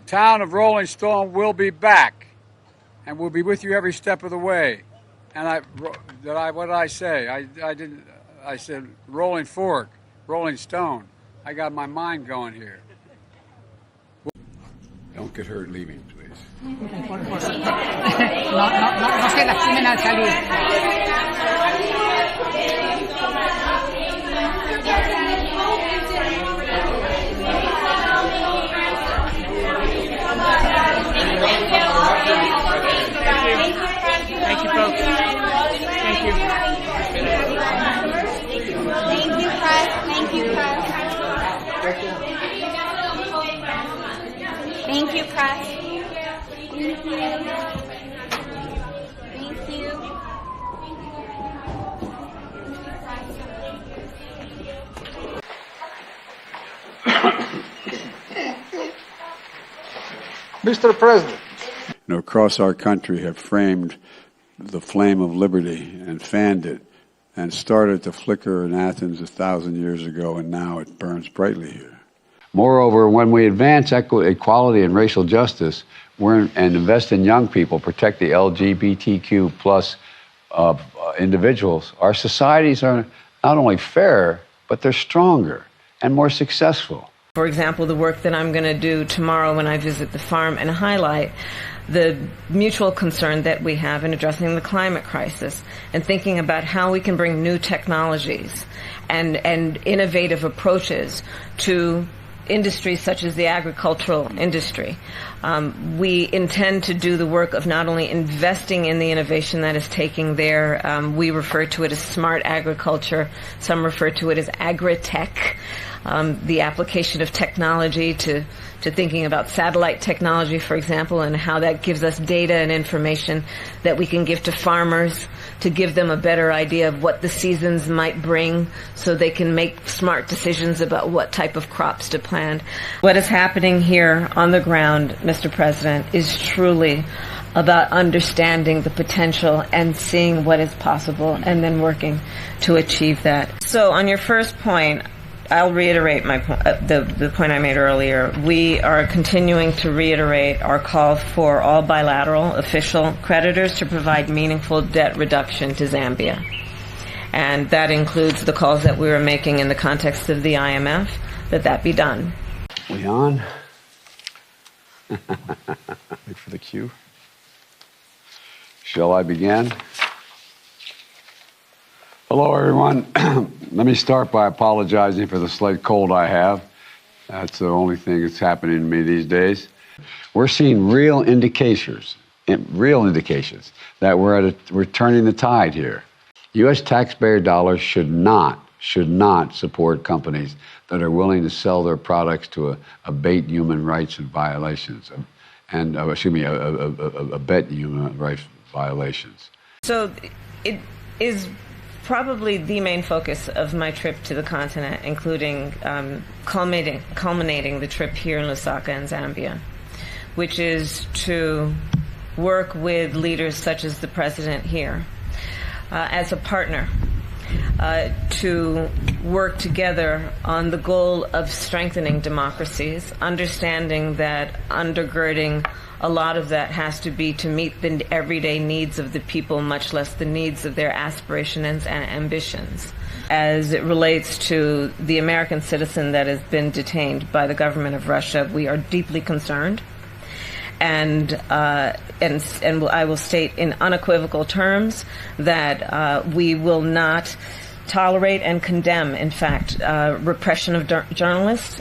town of Rolling Stone will be back, and we'll be with you every step of the way. And what did I say? I said Rolling Fork, Rolling Stone. I got my mind going here. Don't get hurt leaving, please. No se lastimen al salir. Thank you, folks. Thank you. Thank you, press. Thank you, press. Thank you, press. Thank you. Thank you. Mr. President. Across our country have framed the flame of liberty and fanned it and started to flicker in Athens 1,000 years ago, and now it burns brightly here. Moreover, when we advance equality and racial justice and invest in young people, protect the LGBTQ plus individuals, our societies are not only fairer, but they're stronger and more successful. For example, the work that I'm going to do tomorrow when I visit the farm and highlight the mutual concern that we have in addressing the climate crisis and thinking about how we can bring new technologies and innovative approaches to industries such as the agricultural industry. We intend to do the work of not only investing in the innovation that is taking there, we refer to it as smart agriculture, some refer to it as agri-tech, the application of technology to thinking about satellite technology, for example, and how that gives us data and information that we can give to farmers to give them a better idea of what the seasons might bring so they can make smart decisions about what type of crops to plant. What is happening here on the ground, Mr. President, is truly about understanding the potential and seeing what is possible and then working to achieve that. So on your first point, I'll reiterate my the point I made earlier. We are continuing to reiterate our call for all bilateral official creditors to provide meaningful debt reduction to Zambia. And that includes the calls that we were making in the context of the IMF, that be done. We on? Wait for the cue. Shall I begin? Hello, everyone. Let me start by apologizing for the slight cold I have. That's the only thing that's happening to me these days. We're seeing real indications that we're turning the tide here. U.S. taxpayer dollars should not support companies that are willing to sell their products to abate human rights and violations, abet human rights violations. So it is probably the main focus of my trip to the continent, including culminating the trip here in Lusaka in Zambia, which is to work with leaders such as the president here as a partner to work together on the goal of strengthening democracies, understanding that undergirding a lot of that has to be to meet the everyday needs of the people, much less the needs of their aspirations and ambitions. As it relates to the American citizen that has been detained by the government of Russia, we are deeply concerned. And I will state in unequivocal terms that we will not tolerate and condemn, in fact, repression of journalists